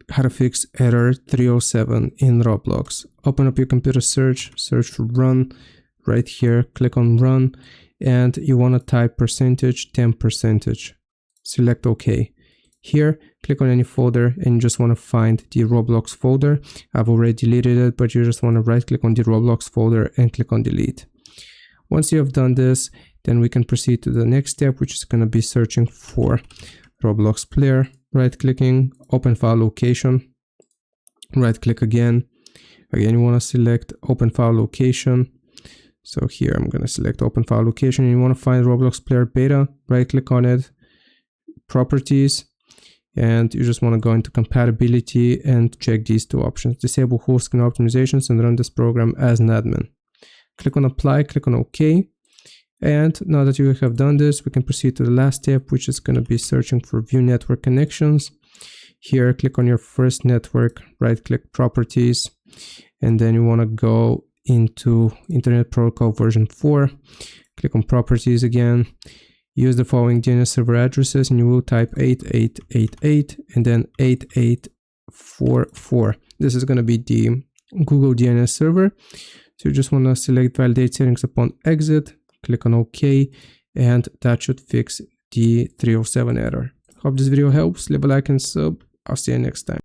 how to fix error 307 in Roblox. Open up your computer, search for run right here, click on run, and you want to type %temp%. Select OK. Here, click on any folder and you just want to find the Roblox folder. I've already deleted it, but you just want to right click on the Roblox folder and click on delete. Once you have done this, then we can proceed to the next step, which is going to be searching for Roblox player. Right clicking, open file location, right click again. Again, you want to select open file location. So here I'm going to select open file location, and you want to find Roblox player beta, right click on it, properties, and you just want to go into compatibility and check these two options: disable whole screen optimizations and run this program as an admin. Click on apply, click on OK. And now that you have done this, we can proceed to the last step, which is going to be searching for view network connections. Here, click on your first network, right click properties, and then you want to go into Internet Protocol version 4. Click on properties again. Use the following DNS server addresses, and you will type 8888 and then 8844. This is going to be the Google DNS server. So you just want to select validate settings upon exit. Click on OK, and that should fix the 307 error. Hope this video helps. Leave a like and sub. I'll see you next time.